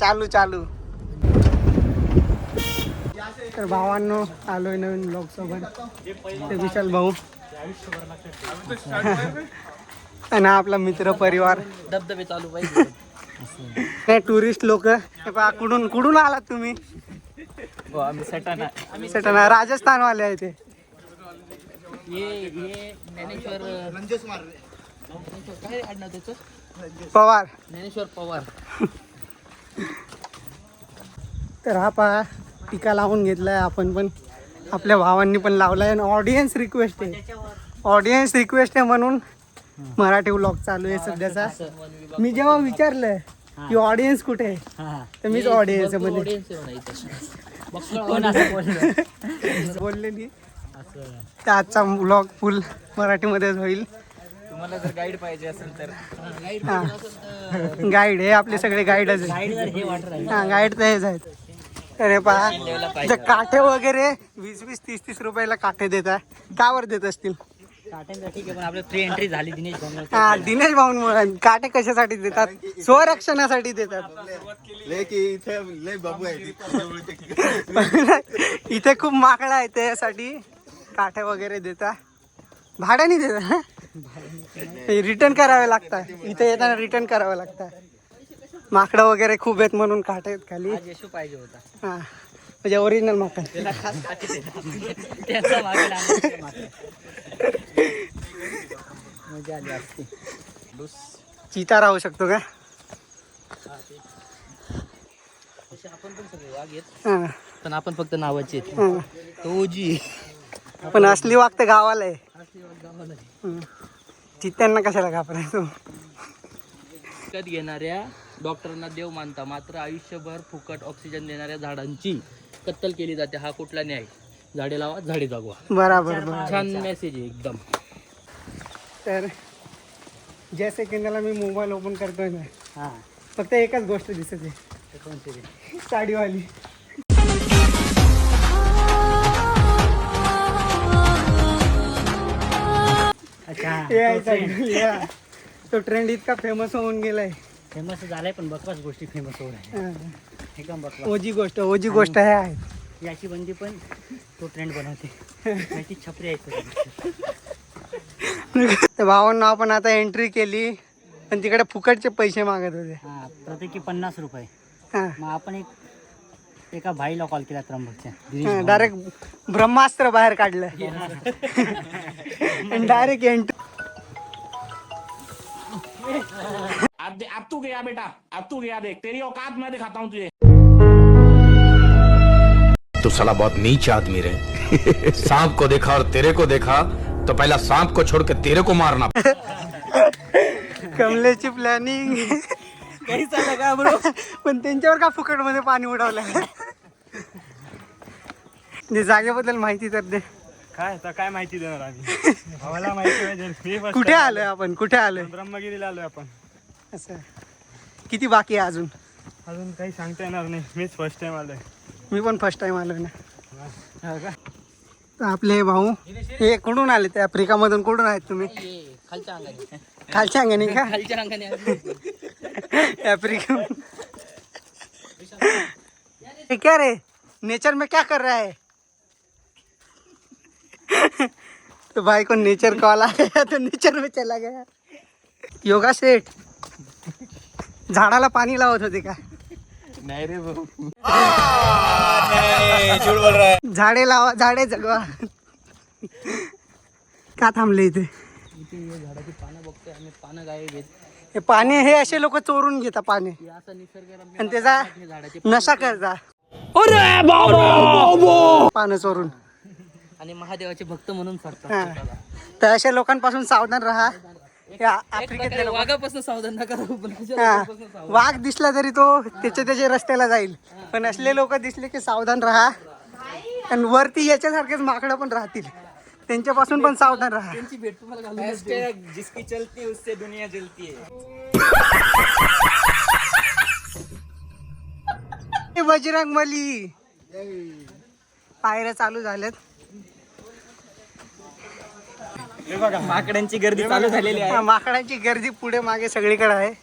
चालू चालू. तर भावांनो आलोय नवीन ब्लॉग सोबत. ते विशाल भाऊ आणि आपला मित्र परिवार. धबधबे चालू पाहिजे. हे टुरिस्ट लोक. कुठून कुठून आलात तुम्ही? हो आम्ही सटाणा राजस्थान वाले आहे ते. ये ज्ञानेश्वर काय आडनाव त्याचं? पवार. ज्ञानेश्वर पवार. तर हा पहा टीका लावून घेतलाय आपण पण. आपल्या भावांनी पण लावलाय आणि ऑडियन्स रिक्वेस्ट आहे म्हणून मराठी व्लॉग चालू आहे सध्याचा. मी जेव्हा विचारलं की ऑडियन्स कुठे आहे तर मीच ऑडियन्स मध्ये बोललेली. तर आजचा व्लॉग फुल मराठीमध्येच होईल. तुम्हाला जर गाईड पाहिजे असेल तर गाईड हे आपले सगळे गाईडच आहेत. हा गाईड तर हेच आहेत. अरे पहा काठे वगैरे 20-30 रुपयाला काठे देतात. कावर देत असतील? काट्यांसाठी पण आपलं फ्री एंट्री झाली दिनेश भाऊ. हा दिनेश भाऊंमुळे. काटे कशासाठी देतात? स्वरक्षणासाठी देतात. इथे खूप माकडा आहे त्यासाठी काठे वगैरे देतात. भाड्याने देतात. रिटर्न करावे लागतात. इथे येताना रिटर्न करावं लागतं. माकडं वगैरे खूप आहेत म्हणून काटे आहेत खाली. येशू पाहिजे होता. हा म्हणजे ओरिजिनल माकड. मजा आली असती. चिता राहू शकतो का? आपण पण सगळे वाघ आहेत हा. पण आपण फक्त नावाचे आहेत. हा. तो ओजी पण असली वाघ तर गावाला आहे. चित्त्यांना कशाला घाबरायचो? विकत घेणाऱ्या डॉक्टरांना देव मानता मात्र आयुष्यभर फुकट ऑक्सिजन देणाऱ्या झाडांची कत्तल केली जाते. हा कुठला न्याय? झाडे लावा झाडे जगवा. बराबर. छान मेसेज आहे एकदम. तर ज्या सेकंदाला मी मोबाईल ओपन करतोय ना हां फक्त एकच गोष्ट दिसत आहे. कोणते रे? साडीवाली. अच्छा तो ट्रेंड इतका फेमस होऊन गेलाय. फेमस झालाय पण बकवास गोष्टी फेमस होऊ राहिल्या. एकदम बकवास. ओजी गोष्ट हे आहे. याची बंदी पण तो ट्रेंड बनवते. याची छपरी आहे. तर भावांना आपण आता एंट्री केली पण तिकडे फुकटचे पैसे मागत होते. हां प्रत्येकी 50 रुपये. हा मग आपण एका भाईला कॉल केला त्र्यंबकच्या. डायरेक्ट ब्रह्मास्त्र बाहेर काढलं आणि डायरेक्ट एंट्री. अब तू गया बेटा, अब तू गया. देख तेरी औकात मैं दिखाता हूँ तुझे. तू साला बहुत नीच आदमी रे. सांप को देखा और तेरे को देखा तो पहला सांप को छोड़ के तेरे को मारना. कमलेची प्लॅनिंग कैसा लगा ब्रो? पण त्यांच्यावर का फुकट मध्ये पाणी उडवलं? जागेबद्दल माहिती तर दे. काय आता काय माहिती देणार आम्ही? आम्हाला माहिती पाहिजे. कुठे आलोय आपण? कुठे आलोय? ब्रह्मगिरीला आलोय आपण. असं किती बाकी आहे अजून? अजून काही सांगता येणार नाही. मीच फर्स्ट टाइम आलोय. मी पण फर्स्ट टाइम आलोय ना. तर आपले भाऊ हे कुठून आले? ते आफ्रिकामधून कुठून आहेत तुम्ही? खालच्या अंगाने. खालच्या अंगाने का? खालच्या अंगाने. अफ्रीका. क्या रे नेचर में क्या कर रहा है? तो भाई को नेचर कॉल आ गया तो नेचर में चला गया. योगा सेट झाडाला पाणी लावत होते का? नाही रे भाऊ. झाडे लावा झाडे जगवा. का थांबले इथे? झाडाची पानं बघतोय आम्ही. पानं गायब आहेत. हे पाणी हे असे लोक चोरून घेतात पाणी असं निसर्गरम्य आणि त्याचा झाडाची नशा करता पानं चोरून. आणि महादेवाचे भक्त म्हणून हा. सांगतात. तर अशा लोकांपासून सावधान राहा. या आफ्रिकेतल्या लोक- वाघापासून सावधान नका राहू, पण अशा हा. लोकांपासून सावधान. वाघ दिसला तरी तो त्याच्या रस्त्याला जाईल. पण असले लोक दिसले की सावधान राहा. आणि वरती याच्यासारखेच माकडं पण राहतील. त्यांच्यापासून पण सावधान राहा. त्यांची भेट तुम्हाला घालून जिसकी चलती उससे दुनिया जलती है. बजरंगबली. पायऱ्या चालू झाल्यात. माकडांची गर्दी चालू झालेली आहे. माकडांची गर्दी पुढे मागे सगळीकडे आहे.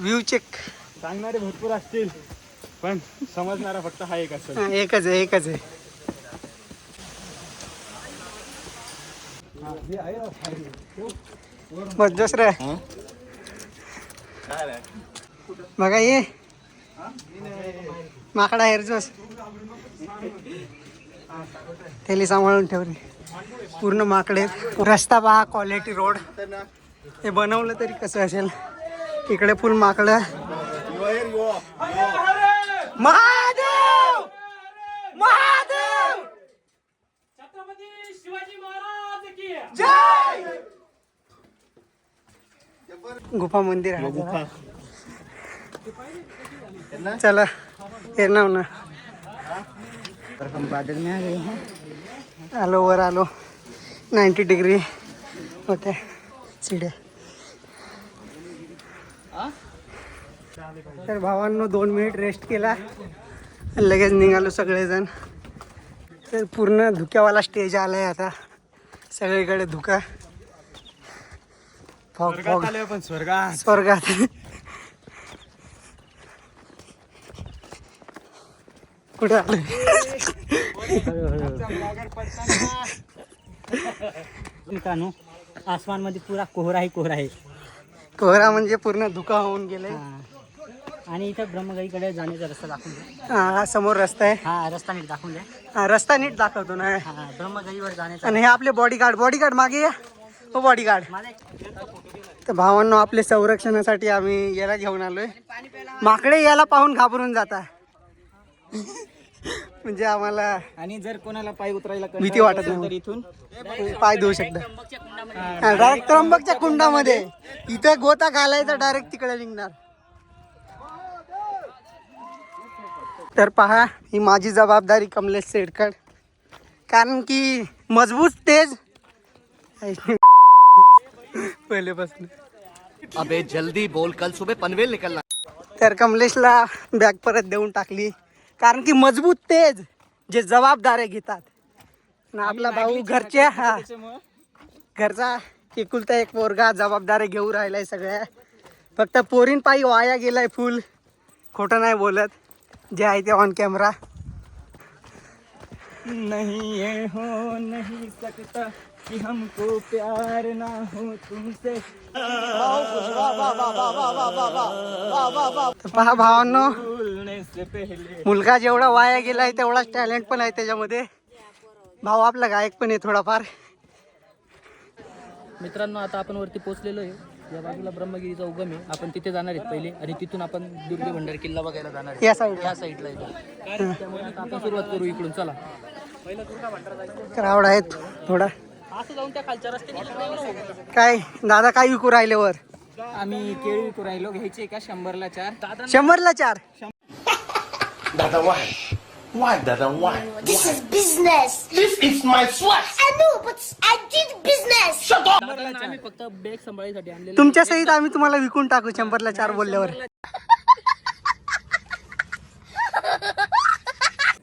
View check. सांगणारे भरपूर असतील पण समजणारा फक्त हा एक असेल. एकच आहे, एकच आहे. बस दुसरं बघा ये माकडा हेरजोस थैली सांभाळून ठेवली. पूर्ण माकडे. रस्ता पहा, क्वालिटी रोड. हे बनवलं तरी कसं असेल. इकडे फुल माकडं. महादेव महादेव छत्रपती शिवाजी महाराज की जय. गुफा मंदिर आहे. गुफा चला येणार ना. हम बादल में आ गए हैं. आलो वर आलो. 90 डिग्री होते सीड्या. तर भावांनो 2 मिनिट रेस्ट केला. लगेच निघालो सगळेजण. तर पूर्ण धुक्यावाला स्टेज आलाय आता. सगळीकडे धुका. Fog fog. आले पण स्वर्गात. स्वर्गात. कुठे आलं. मित्रांनो आसमान मध्ये पुरा कोहरा आहे. कोहरा म्हणजे पूर्ण धुका होऊन गेले. आणि इथं ब्रह्मगाईकडे जाण्याचा रस्ता दाखवून द्या. हा समोर रस्ता आहे. हा रस्ता नीट दाखवून द्या. हा रस्ता नीट दाखवतो ना. हा ब्रह्मगाईवर जाण्याचा. आणि हे आपले बॉडीगार्ड मागे या. हो बॉडीगार्ड. माझा तर भावांनो आपले संरक्षणासाठी आम्ही याला घेऊन आलोय. माकडे याला पाहून घाबरून जाता. म्हणजे आम्हाला आणि जर कोणाला पाय उतरायला भीती वाटत नाही. तर इथून पाय धुवू शकता. डायरेक्ट त्र्यंबकच्या कुंडामध्ये. इथं गोता घालायचा डायरेक्ट तिकडे निघणार. तर पहा ही माझी जबाबदारी कमलेश सेडकर. कारण की मजबूत तेज पहिलेपासून. अबे जल्दी बोल, कल सुबह पनवेल निकलना. तर कमलेशला बॅग परत देऊन टाकली. कारण की मजबूत तेज जे जबाबदाऱ्या घेतात ना. आपला भाऊ घरच्या घरचा एकुलता एक पोरगा जबाबदाऱ्या घेऊन राहिलाय सगळ्या. फक्त पोरीन पायी वाया गेलाय फुल. खोटं नाही बोलत. जे आहे ते ऑन कॅमेरा. नहीं ये हो नहीं सकता कि हमको प्यार ना हो तुमसे. तर पहा भावांनो भूलने से पहले. मुलगा जेवढा वाया गेलाय तेवढाच टॅलेंट पण आहे त्याच्यामध्ये. भाऊ आपला गायक पण आहे थोडाफार. मित्रांनो आता आपण वरती पोहोचलेलो आहे. या बाजूला ब्रह्मगिरीचा उगम आहे. आपण तिथे जाणार आहेत पहिले आणि तिथून आपण दुर्गे भंडार किल्ला बघायला जाणार आहे. या साईड या साईडला येतो. त्यामुळे आता आपण सुरुवात करू इकडून. चला क्राऊड आहेत थोडा. असं जाऊन त्या खालच्या रस्त्याने इकडे येऊ. काय दादा काय विकू राहिले वर. आम्ही केळी विकू राहिलो. घ्यायचे का 100ला 4. 100ला 4. Dada, why? Why, Dada, why? This is business. This is my sweat. I know, but I did business. दादांना आम्ही फक्त बॅग सांभाळीसाठी आणलेलं. तुमच्या सहित आम्ही तुम्हाला विकून टाकू 100ला 4 बोलल्यावर.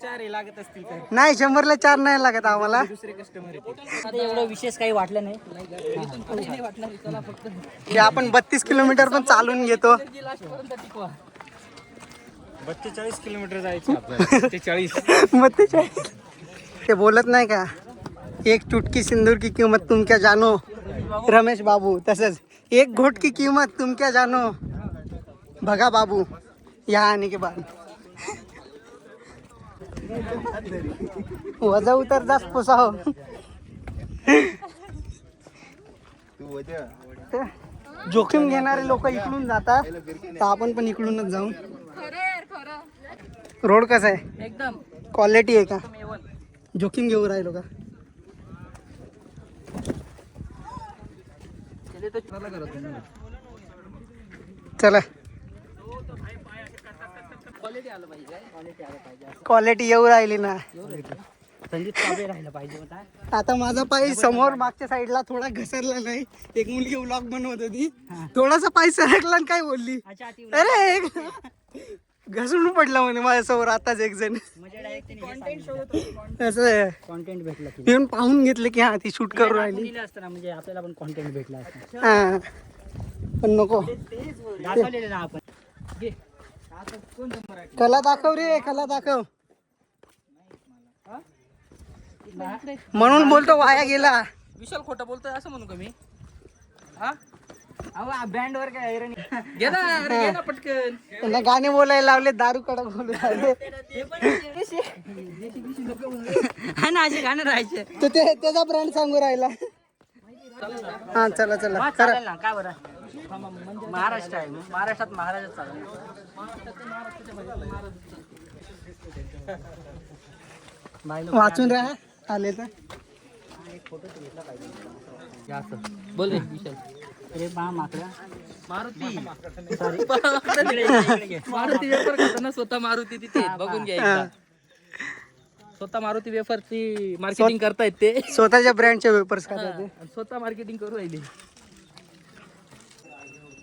4 लागत असतील काय. नाही 100ला 4 नाही लागत आम्हाला. दुसरे कस्टमर येते. आता एवढं विशेष काही वाटलं नाही. नाही वाटणार. चला फक्त हे आपण 32 किलोमीटर पण चालून घेतो. लास्ट पर्यंत टिकवा. 42 किलोमीटर जायचं आपल्याला. 40. मग ते बोलत नाही का एक चुटकी सिंदूर की किंमत तुम क्या जानो. रमेश बाबू तसंच एक घोट की कीमत तुम क्या जानो भगा बाबू यहाँ आने के बाद. वजा उतर जास्त पोसाव. जोखीम घेणारे लोक इकडून जातात तर आपण पण इकडूनच जाऊ. रोड कसा आहे. एकदम क्वालिटी आहे का. जोखीम घेऊ राहिलो का. चला क्वालिटी येऊ राहिली ना. संदीप ताबे राहिलं पाहिजे होता. आता माझा पाय समोर मागच्या साईडला थोडा घसरला नाही. एक मुलगी व्लॉग बनवत होती. थोडासा पाय सरकला आणि काय बोलली अरे घसरून पडला म्हणे माझ्यासमोर आताच एक जण. असं कॉन्टेंट भेटला. येऊन पाहून घेतलं की हा ती शूट करून राहिली. दिलं असतं ना म्हणजे आपल्याला पण कॉन्टेंट भेटला असता. हा पण नको. दाखवलेलं ना आपण. घे. आता कोणतं मराठी? कला दाखव रे, कला दाखव. म्हणून बोलतो वाया गेला. विशाल खोटं बोलतोय असं म्हणू का मी? हा अहो बँडवर काय ऐरण घे ना, अरे घे ना पटकन. त्यांना गाणे बोलायला लावले, दारू कडक बोलू लागले. हा ना, असे गाणं राहायचे. तर ते त्याचा ब्रँड सांगू राहिला. हा चला चला करा. चालेल ना, का बरं? महाराष्ट्र आहे, महाराष्ट्रात महाराजच चालेल. वाचून राहा आले तर. हे असं. बोल रे विशाल. अरे बा माकडा. मारुती मारुती वेफर खाता ना स्वतः मारुती तिथे आहेत, बघून घ्या एकदा. स्वतः मारुती वेफरची मार्केटिंग करतायत ते स्वतःच्या ब्रँडचे वेपर्स खातात ते. आणि स्वतः मार्केटिंग करू राहिले.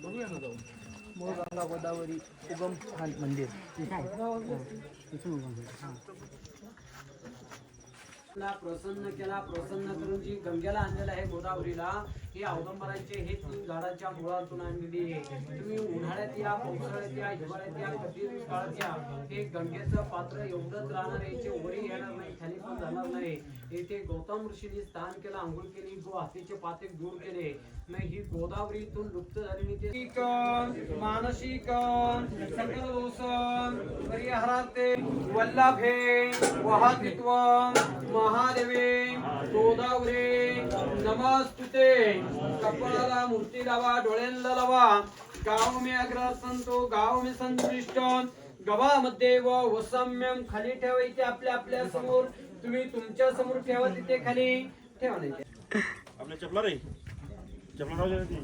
बघूया ना जाऊन. मूळ गंगा गोदावरी उगम स्थान मंदिर. प्रसन्न केला, प्रसन्न करून जी गंगेला आणलेलं आहे गोदावरीला, ही औदंबरांचे हे 3 झाडाच्या मुळातून आणलेली आहे. तुम्ही उन्हाळ्यात या, पावसाळ्यात या, हिवाळ्यात या, कधी काळात या, हे गंगेचं पात्र एवढंच राहणार आहे. याचे वरी येणार नाही, खाली पण जाणार नाही. येथे गौतम ऋषींनी स्नान केलं, आंघोळ केली, गो हत्तीचे पाते दूर केले. मग ही गोदावरीतून लुप्त झालेली मानसिक सकल दोष परिहरार्थे वल्लभे वहातित्व महादेवे गोदावरी नमस्तुते. कपाळाला मूर्ती लावा, डोळ्यांना लावा. गाव में अग्र संतो, गाव में संतुष्ट, गव्हामध्ये व वसम्यम खाली ठेवायचे आपल्या आपल्या समोर. तुम्ही तुमच्या समोर ठेवा, तिथे खाली ठेवा नाही. आपल्या चपला रे, चपला राहू दे.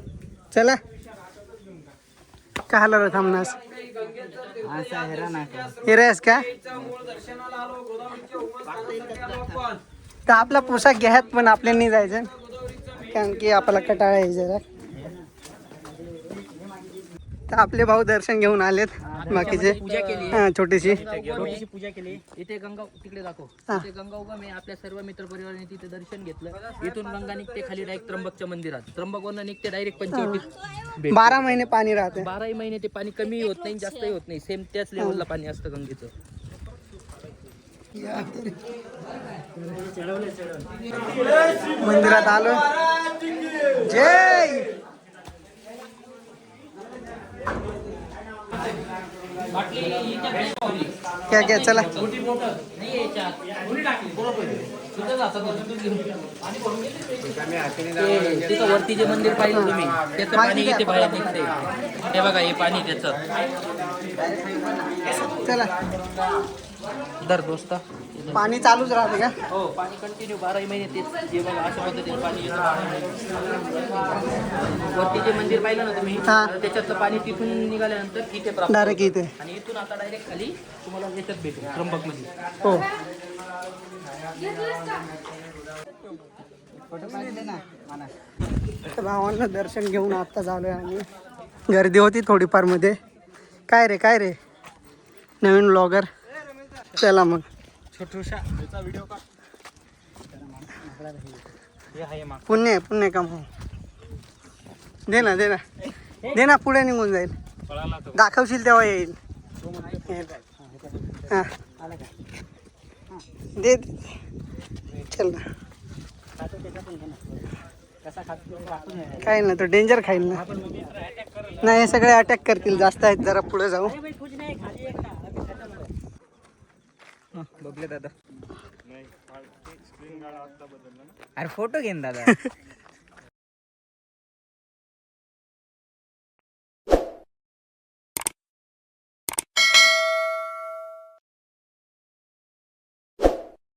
चला का रे थांबनास. असा हैराण आहे. हिरायस का? मूळ दर्शनाला आलो, गोदावरीच्या उगमस्थानासाठी आलो आपण. तर आपला पोशाख घ्यात पण आपल्याला नाही जायचं, कारण की आपल्याला कटाळा आहे जरा. तर आपले भाऊ दर्शन घेऊन आलेत बाकीचे. पूजा केली. हा छोटीशी. छोटीशी पूजा केली. इथे गंगा तिकडे दाखव. हा. इथे गंगा उगम आहे. आपल्या सर्व मित्र परिवाराने तिथे दर्शन घेतलं. इथून गंगा निघते खाली डायरेक्ट त्र्यंबकच्या मंदिरात. त्र्यंबकवरून निघते डायरेक्ट पंचवटीत. 12 महिने पाणी राहते. 12 महिने ते पाणी कमी होत नाही, जास्तही होत नाही. सेम त्याच लेवलला पाणी असतं गंगेचं. मंदिरात आलो. जय क्या क्या चला. तिथं वरती जे मंदिर पाहिलं तुम्ही, त्याचं पाणी इथे बाहेर निघते. हे बघा, हे पाणी त्याचं. चला. दर दोस्त पाणी चालूच राहते का? हो, पाणी कंटिन्यू 12 महिने तेच. जे बघा अशा पद्धतीने पाणी येतं 12 महिने. वरती जे मंदिर पाहिलं ना तुम्ही, हा. आता त्याच्यातलं पाणी तिथून निघाल्यानंतर इथे प्राप्त डायरेक्ट होतं. इथे. आणि इथून आता डायरेक्ट खाली तुम्हाला याच्यात भेटेल त्र्यंबक मध्ये. हो. तर भावांना दर्शन घेऊन आता झालोय आम्ही. गर्दी होती थोडीफार मध्ये. काय रे नवीन ब्लॉगर. चला मग. छोटूशा व्हिडिओ का पुण्य कमाव. दे ना पुढे निघून जाईल. दाखवशील तेव्हा येईल. हा दे. चल ना. काय ना तो डेंजर खाईल ना. नाही हे सगळे अटॅक करतील, जास्त आहेत. जरा पुढे जाऊ. बघले दादा. अरे फोटो घेन दादा.